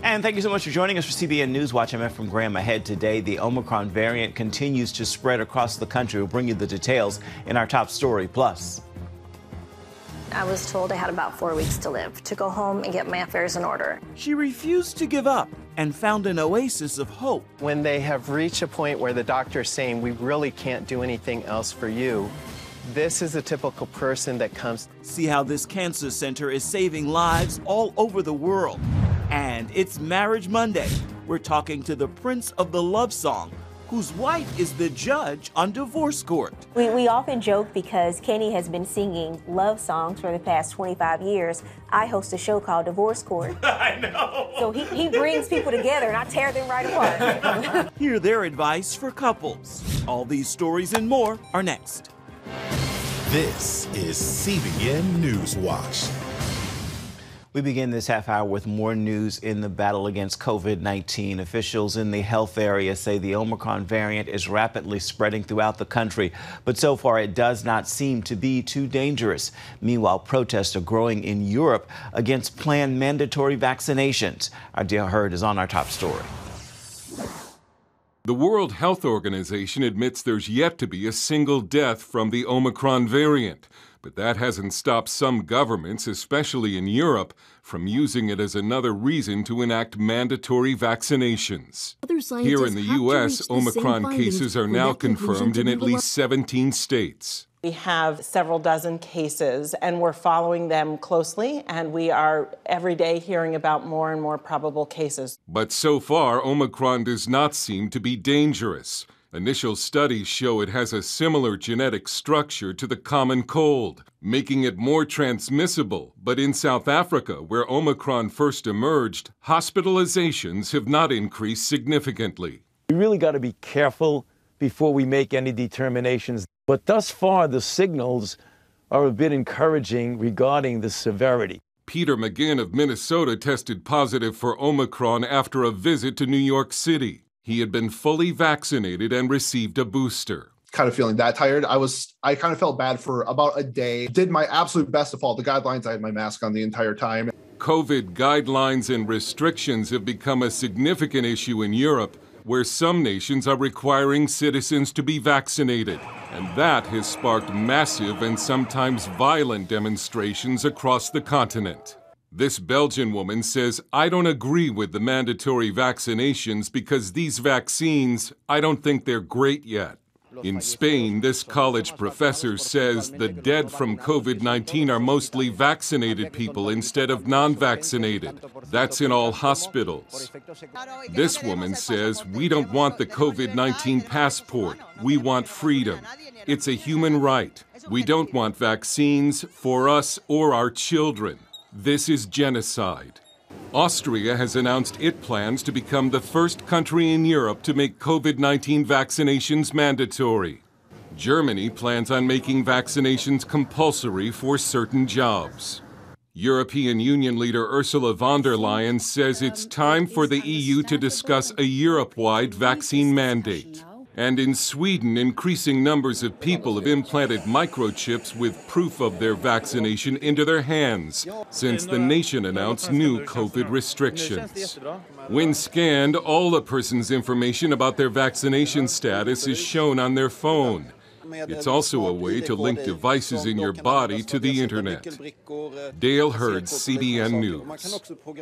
And thank you so much for joining us for CBN NewsWatch. I'm Efrem Graham. Ahead today, the Omicron variant continues to spread across the country. We'll bring you the details in our top story. Plus, I was told I had about 4 weeks to live, to go home and get my affairs in order. She refused to give up and found an oasis of hope. When they have reached a point where the doctor is saying, we really can't do anything else for you, this is a typical person that comes. See how this cancer center is saving lives all over the world. And it's Marriage Monday. We're talking to the prince of the love song, whose wife is the judge on divorce court. We often joke because Kenny has been singing love songs for the past 25 years. I host a show called Divorce Court. I know. So he brings people together and I tear them right apart. Hear their advice for couples. All these stories and more are next. This is CBN NewsWatch. We begin this half hour with more news in the battle against COVID-19. Officials in the health area say the Omicron variant is rapidly spreading throughout the country, but so far it does not seem to be too dangerous. Meanwhile, protests are growing in Europe against planned mandatory vaccinations. Our dear Hurd is on our top story. The World Health Organization admits there's yet to be a single death from the Omicron variant. But that hasn't stopped some governments, especially in Europe, from using it as another reason to enact mandatory vaccinations. Here in the U.S., Omicron cases are now confirmed in at least 17 states. We have several dozen cases, and we're following them closely, and we are every day hearing about more and more probable cases. But so far, Omicron does not seem to be dangerous. Initial studies show it has a similar genetic structure to the common cold, making it more transmissible. But in South Africa, where Omicron first emerged, hospitalizations have not increased significantly. We really got to be careful before we make any determinations. But thus far, the signals are a bit encouraging regarding the severity. Peter McGinn of Minnesota tested positive for Omicron after a visit to New York City. He had been fully vaccinated and received a booster. Kind of feeling that tired. I kind of felt bad for about a day. Did my absolute best to follow the guidelines. I had my mask on the entire time. COVID guidelines and restrictions have become a significant issue in Europe, where some nations are requiring citizens to be vaccinated. And that has sparked massive and sometimes violent demonstrations across the continent. This Belgian woman says, I don't agree with the mandatory vaccinations because these vaccines, I don't think they're great yet. In Spain, this college professor says the dead from COVID-19 are mostly vaccinated people instead of non-vaccinated. That's in all hospitals. This woman says, we don't want the COVID-19 passport. We want freedom. It's a human right. We don't want vaccines for us or our children. This is genocide. Austria has announced it plans to become the first country in Europe to make COVID-19 vaccinations mandatory. Germany plans on making vaccinations compulsory for certain jobs. European Union leader Ursula von der Leyen says it's time for the EU to discuss a Europe-wide vaccine mandate. And in Sweden, increasing numbers of people have implanted microchips with proof of their vaccination into their hands since the nation announced new COVID restrictions. When scanned, all a person's information about their vaccination status is shown on their phone. It's also a way to link devices in your body to the internet. Dale Hurd, CBN News.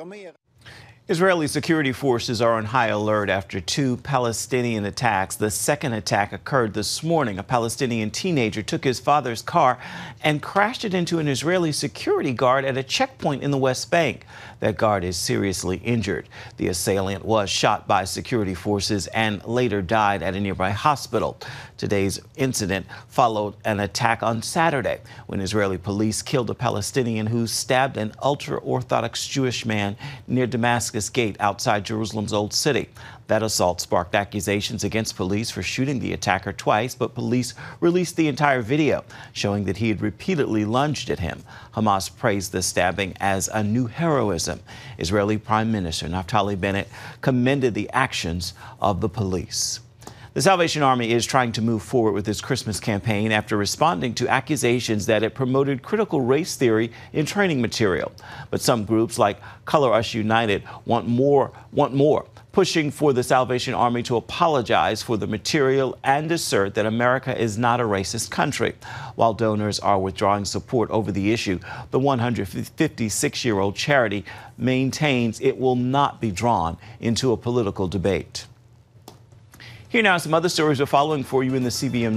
Israeli security forces are on high alert after 2 Palestinian attacks. The second attack occurred this morning. A Palestinian teenager took his father's car and crashed it into an Israeli security guard at a checkpoint in the West Bank. That guard is seriously injured. The assailant was shot by security forces and later died at a nearby hospital. Today's incident followed an attack on Saturday when Israeli police killed a Palestinian who stabbed an ultra-Orthodox Jewish man near Damascus Gate outside Jerusalem's Old City. That assault sparked accusations against police for shooting the attacker twice, but police released the entire video, showing that he had repeatedly lunged at him. Hamas praised the stabbing as a new heroism. Israeli Prime Minister Naftali Bennett commended the actions of the police. The Salvation Army is trying to move forward with its Christmas campaign after responding to accusations that it promoted critical race theory in training material. But some groups like Color Us United want more, pushing for the Salvation Army to apologize for the material and assert that America is not a racist country. While donors are withdrawing support over the issue, the 156-year-old charity maintains it will not be drawn into a political debate. Here now are some other stories we're following for you in the CBN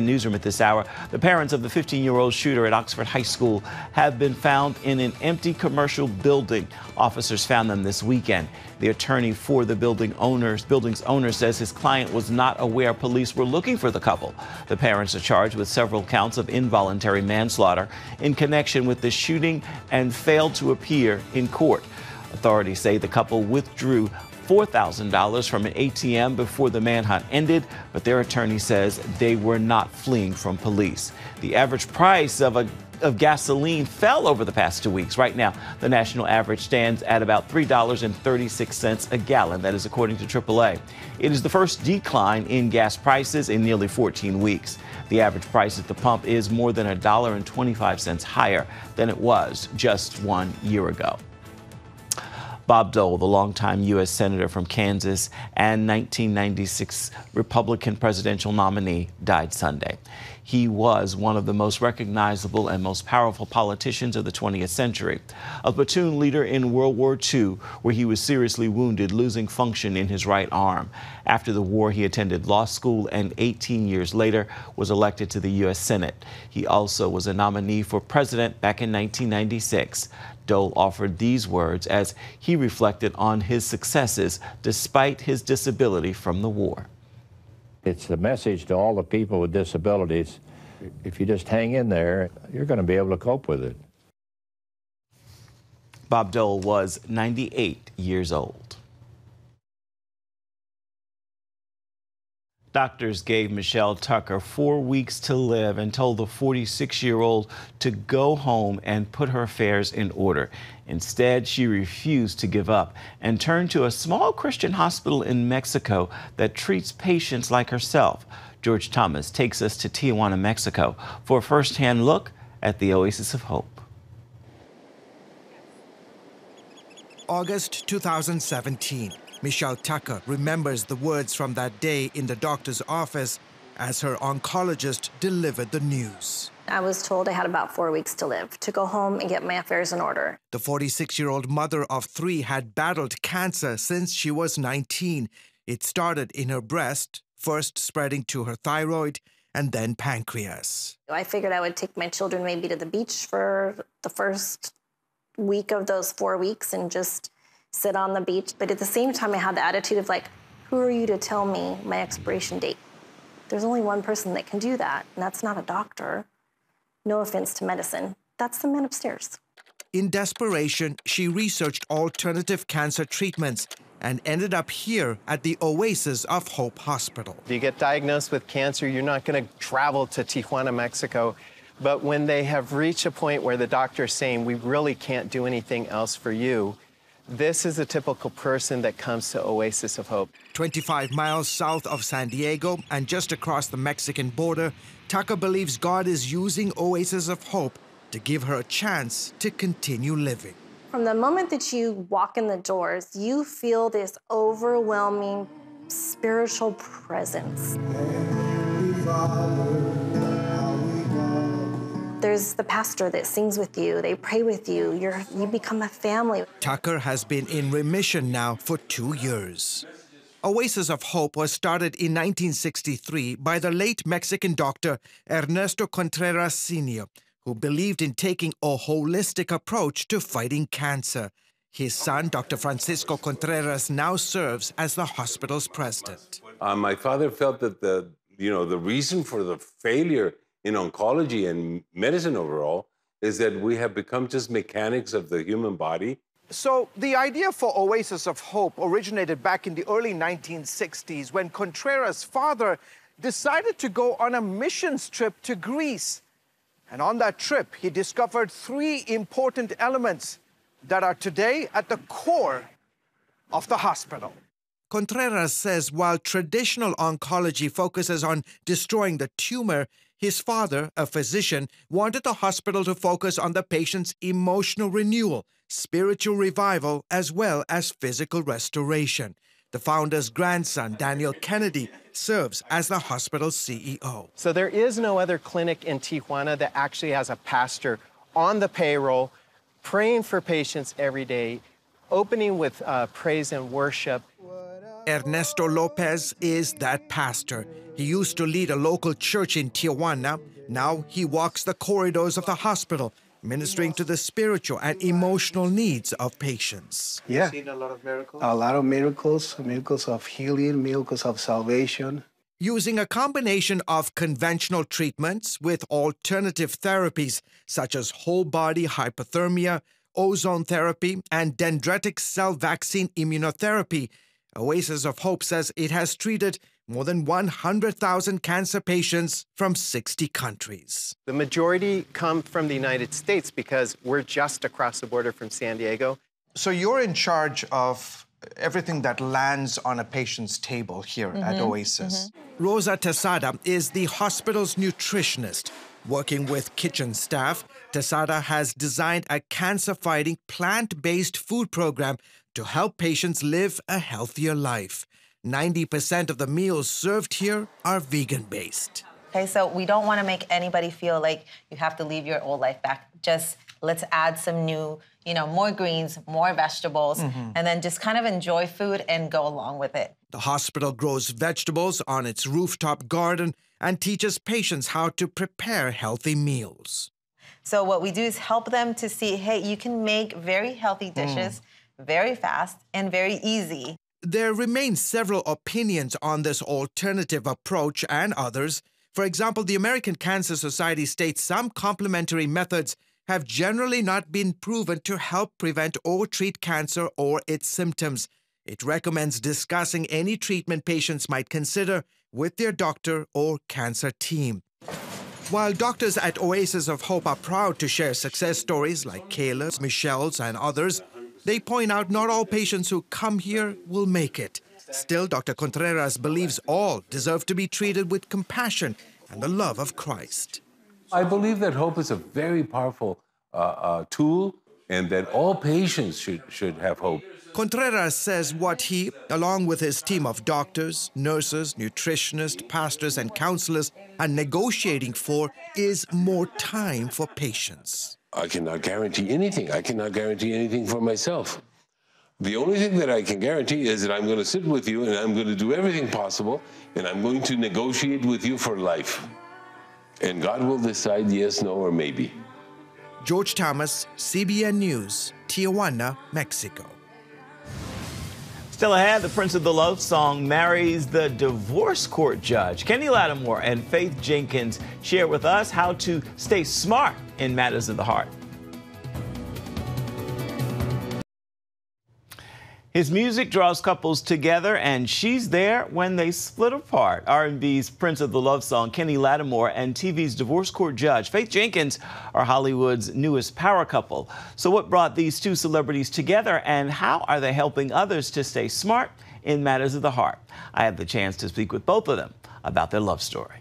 newsroom at this hour. The parents of the 15-year-old shooter at Oxford High School have been found in an empty commercial building. Officers found them this weekend. The attorney for the building's owner says his client was not aware police were looking for the couple. The parents are charged with several counts of involuntary manslaughter in connection with the shooting and failed to appear in court. Authorities say the couple withdrew $4,000 from an ATM before the manhunt ended, but their attorney says they were not fleeing from police. The average price of gasoline fell over the past 2 weeks. Right now, the national average stands at about $3.36 a gallon. That is according to AAA. It is the first decline in gas prices in nearly 14 weeks. The average price at the pump is more than $1.25 higher than it was just 1 year ago. Bob Dole, the longtime U.S. Senator from Kansas and 1996 Republican presidential nominee, died Sunday. He was one of the most recognizable and most powerful politicians of the 20th century. A platoon leader in World War II, where he was seriously wounded, losing function in his right arm. After the war, he attended law school and 18 years later was elected to the U.S. Senate. He also was a nominee for president back in 1996. Dole offered these words as he reflected on his successes despite his disability from the war. It's a message to all the people with disabilities. If you just hang in there, you're going to be able to cope with it. Bob Dole was 98 years old. Doctors gave Michelle Tucker 4 weeks to live and told the 46-year-old to go home and put her affairs in order. Instead, she refused to give up and turned to a small Christian hospital in Mexico that treats patients like herself. George Thomas takes us to Tijuana, Mexico, for a first-hand look at the Oasis of Hope. August 2017. Michelle Tucker remembers the words from that day in the doctor's office as her oncologist delivered the news. I was told I had about 4 weeks to live, to go home and get my affairs in order. The 46-year-old mother of 3 had battled cancer since she was 19. It started in her breast, first spreading to her thyroid, and then pancreas. I figured I would take my children maybe to the beach for the first week of those 4 weeks and just sit on the beach. But at the same time, I had the attitude of like, who are you to tell me my expiration date? There's only one person that can do that, and that's not a doctor. No offense to medicine. That's the man upstairs. In desperation, she researched alternative cancer treatments and ended up here at the Oasis of Hope Hospital. If you get diagnosed with cancer, you're not going to travel to Tijuana, Mexico. But when they have reached a point where the doctor is saying, we really can't do anything else for you, this is a typical person that comes to Oasis of Hope. 25 miles south of San Diego and just across the Mexican border, Tucker believes God is using Oasis of Hope to give her a chance to continue living. From the moment that you walk in the doors, you feel this overwhelming spiritual presence. There's the pastor that sings with you, they pray with you, you become a family. Tucker has been in remission now for 2 years. Oasis of Hope was started in 1963 by the late Mexican doctor Ernesto Contreras Sr., who believed in taking a holistic approach to fighting cancer. His son, Dr. Francisco Contreras, now serves as the hospital's president. My father felt that the reason for the failure in oncology and medicine overall is that we have become just mechanics of the human body. So the idea for Oasis of Hope originated back in the early 1960s when Contreras' father decided to go on a missions trip to Greece. And on that trip, he discovered 3 important elements that are today at the core of the hospital. Contreras says while traditional oncology focuses on destroying the tumor, his father, a physician, wanted the hospital to focus on the patient's emotional renewal, spiritual revival, as well as physical restoration. The founder's grandson, Daniel Kennedy, serves as the hospital's CEO. So there is no other clinic in Tijuana that actually has a pastor on the payroll, praying for patients every day, opening with praise and worship. Ernesto Lopez is that pastor. He used to lead a local church in Tijuana. Now he walks the corridors of the hospital, ministering to the spiritual and emotional needs of patients. Yeah, seen a lot of miracles. A lot of miracles, miracles of healing, miracles of salvation. Using a combination of conventional treatments with alternative therapies such as whole-body hypothermia, ozone therapy, and dendritic cell vaccine immunotherapy, Oasis of Hope says it has treated more than 100,000 cancer patients from 60 countries. The majority come from the United States because we're just across the border from San Diego. So you're in charge of everything that lands on a patient's table here at Oasis. Rosa Tesada is the hospital's nutritionist. Working with kitchen staff, Tesada has designed a cancer-fighting plant-based food program to help patients live a healthier life. 90% of the meals served here are vegan-based. Okay, so we don't want to make anybody feel like you have to leave your old life back. Just let's add some new, more greens, more vegetables, and then just kind of enjoy food and go along with it. The hospital grows vegetables on its rooftop garden and teaches patients how to prepare healthy meals. So what we do is help them to see, hey, you can make very healthy dishes very fast and very easy. There remain several opinions on this alternative approach and others. For example, the American Cancer Society states some complementary methods have generally not been proven to help prevent or treat cancer or its symptoms. It recommends discussing any treatment patients might consider with their doctor or cancer team. While doctors at Oasis of Hope are proud to share success stories like Kayla's, Michelle's, and others, they point out not all patients who come here will make it. Still, Dr. Contreras believes all deserve to be treated with compassion and the love of Christ. I believe that hope is a very powerful tool and that all patients should have hope. Contreras says what he, along with his team of doctors, nurses, nutritionists, pastors, and counselors, are negotiating for is more time for patients. I cannot guarantee anything. I cannot guarantee anything for myself. The only thing that I can guarantee is that I'm going to sit with you and I'm going to do everything possible and I'm going to negotiate with you for life. And God will decide yes, no, or maybe. George Thomas, CBN News, Tijuana, Mexico. Still ahead, the Prince of the Love Song marries the divorce court judge. Kenny Lattimore and Faith Jenkins share with us how to stay smart in matters of the heart. His music draws couples together, and she's there when they split apart. R&B's Prince of the Love Song, Kenny Lattimore, and TV's divorce court judge, Faith Jenkins, are Hollywood's newest power couple. So what brought these two celebrities together, and how are they helping others to stay smart in matters of the heart? I had the chance to speak with both of them about their love story.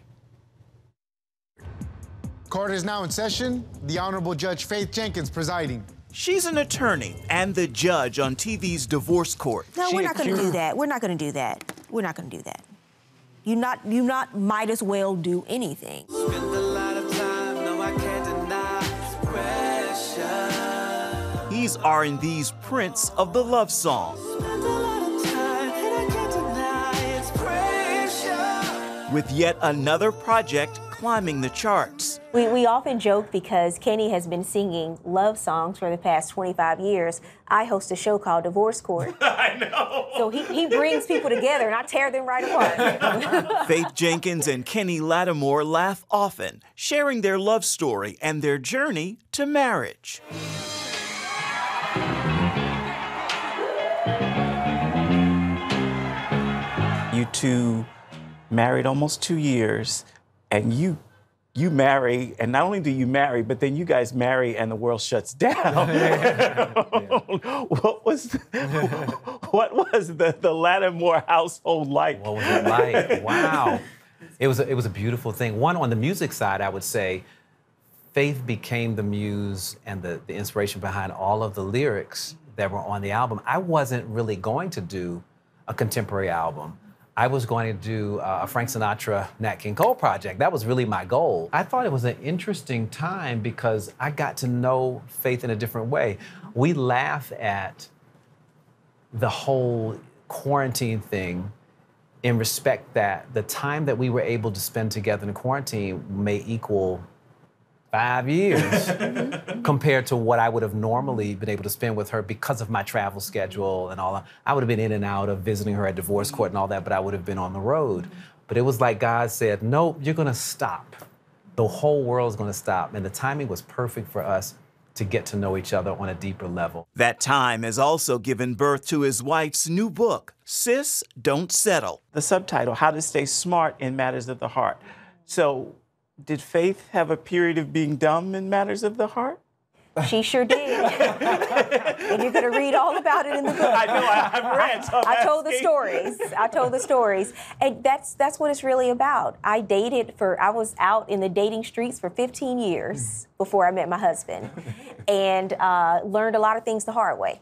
Court is now in session. The Honorable Judge Faith Jenkins presiding. She's an attorney and the judge on TV's divorce court. No, we're not going to do that. We're not going to do that. We're not going to do that. You not might as well do anything. He's R&B's Prince of the Love Song. With yet another project climbing the charts. We often joke because Kenny has been singing love songs for the past 25 years. I host a show called Divorce Court. I know. So he brings people together and I tear them right apart. Faith Jenkins and Kenny Lattimore laugh often, sharing their love story and their journey to marriage. You two married almost 2 years, and you you marry, and not only do you marry, but then you guys marry and the world shuts down. What was the Lattimore household like? What was it like? Wow. It was a beautiful thing. One, on the music side, I would say, Faith became the muse and the inspiration behind all of the lyrics that were on the album. I wasn't really going to do a contemporary album. I was going to do a Frank Sinatra, Nat King Cole project. That was really my goal. I thought it was an interesting time because I got to know Faith in a different way. We laugh at the whole quarantine thing in respect that the time that we were able to spend together in quarantine may equal 5 years compared to what I would have normally been able to spend with her because of my travel schedule and all that. I would have been in and out of visiting her at divorce court and all that, but I would have been on the road. But it was like God said, no, you're gonna stop. The whole world's gonna stop. And the timing was perfect for us to get to know each other on a deeper level. That time has also given birth to his wife's new book, Sis, Don't Settle. The subtitle, How to Stay Smart in Matters of the Heart. So, did Faith have a period of being dumb in matters of the heart? She sure did. And you're going to read all about it in the book. I know, I've read. So I told the stories. I told the stories. And that's what it's really about. I was out in the dating streets for 15 years before I met my husband and learned a lot of things the hard way.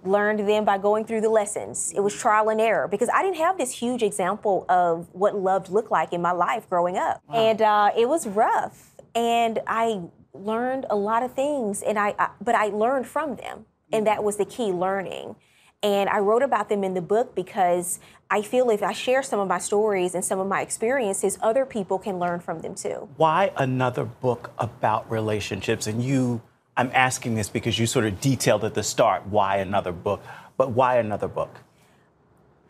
Learned them by going through the lessons. It was trial and error because I didn't have this huge example of what love looked like in my life growing up. Wow. And it was rough. And I learned a lot of things, and but I learned from them. And that was the key, learning. And I wrote about them in the book because I feel if I share some of my stories and some of my experiences, other people can learn from them too. Why another book about relationships? And I'm asking this because you sort of detailed at the start why another book, but why another book?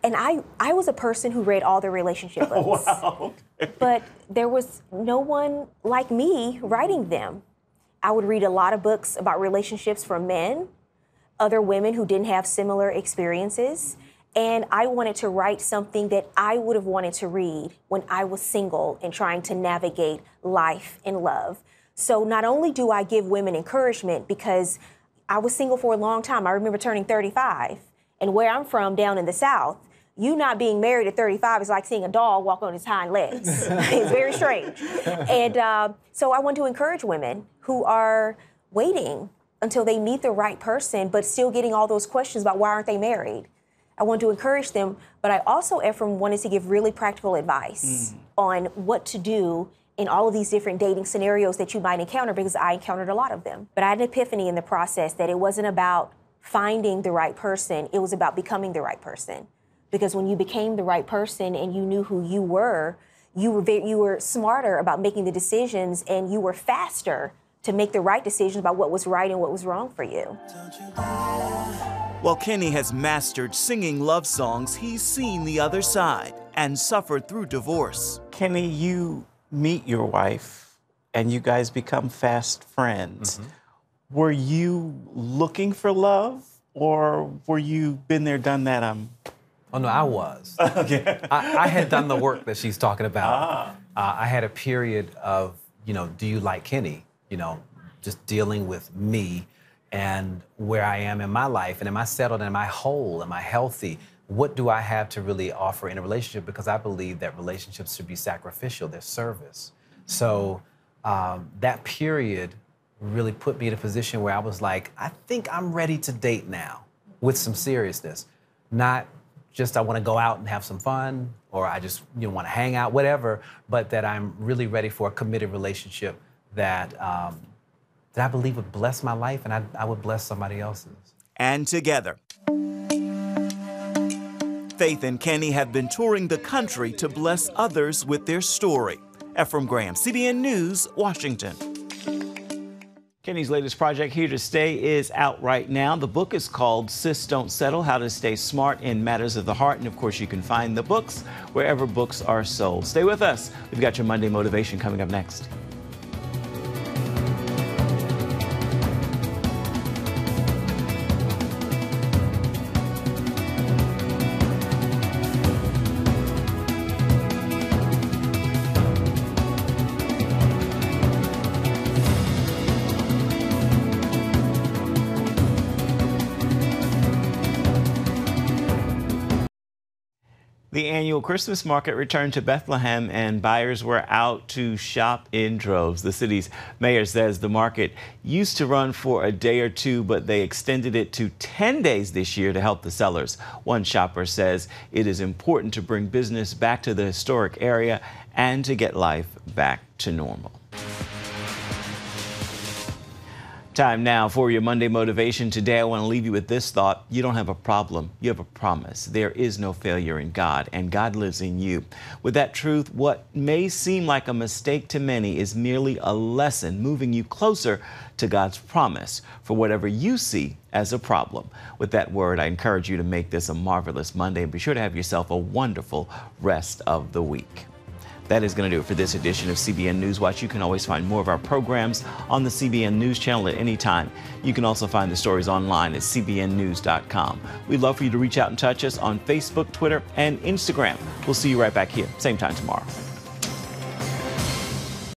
And I was a person who read all the relationship books. Wow. But there was no one like me writing them. I would read a lot of books about relationships from men, other women who didn't have similar experiences, and I wanted to write something that I would have wanted to read when I was single and trying to navigate life and love. So not only do I give women encouragement because I was single for a long time. I remember turning 35. And where I'm from, down in the South, you not being married at 35 is like seeing a dog walk on its hind legs. It's very strange. And so I want to encourage women who are waiting until they meet the right person, but still getting all those questions about why aren't they married. I want to encourage them, but I also, Ephraim, wanted to give really practical advice on what to do in all of these different dating scenarios that you might encounter, because I encountered a lot of them. But I had an epiphany in the process that it wasn't about finding the right person, it was about becoming the right person. Because when you became the right person and you knew who you were smarter about making the decisions, and you were faster to make the right decisions about what was right and what was wrong for you. While Kenny has mastered singing love songs, he's seen the other side and suffered through divorce. Kenny, you meet your wife and you guys become fast friends. Were you looking for love, or were you been there, done that? Oh, no, I was. Okay. I had done the work that she's talking about. I had a period of, do you like Kenny? Just dealing with me and where I am in my life. And am I settled? Am I whole? Am I healthy? What do I have to really offer in a relationship? Because I believe that relationships should be sacrificial. They're service. So that period really put me in a position where I was like, I think I'm ready to date now with some seriousness. Not just I want to go out and have some fun, or I just want to hang out, whatever, but that I'm really ready for a committed relationship that I believe would bless my life and I would bless somebody else's. And together, Faith and Kenny have been touring the country to bless others with their story. Ephraim Graham, CBN News, Washington. Kenny's latest project, Here to Stay, is out right now. The book is called Sis, Don't Settle, How to Stay Smart in Matters of the Heart. And of course, you can find the books wherever books are sold. Stay with us. We've got your Monday Motivation coming up next. The annual Christmas market returned to Bethlehem, and buyers were out to shop in droves. The city's mayor says the market used to run for a day or two, but they extended it to 10 days this year to help the sellers. One shopper says it is important to bring business back to the historic area and to get life back to normal. Time now for your Monday motivation. Today, I want to leave you with this thought. You don't have a problem. You have a promise. There is no failure in God, and God lives in you. With that truth, what may seem like a mistake to many is merely a lesson moving you closer to God's promise for whatever you see as a problem. With that word, I encourage you to make this a marvelous Monday, and be sure to have yourself a wonderful rest of the week. That is going to do it for this edition of CBN NewsWatch. You can always find more of our programs on the CBN News Channel at any time. You can also find the stories online at cbnnews.com. We'd love for you to reach out and touch us on Facebook, Twitter, and Instagram. We'll see you right back here, same time tomorrow.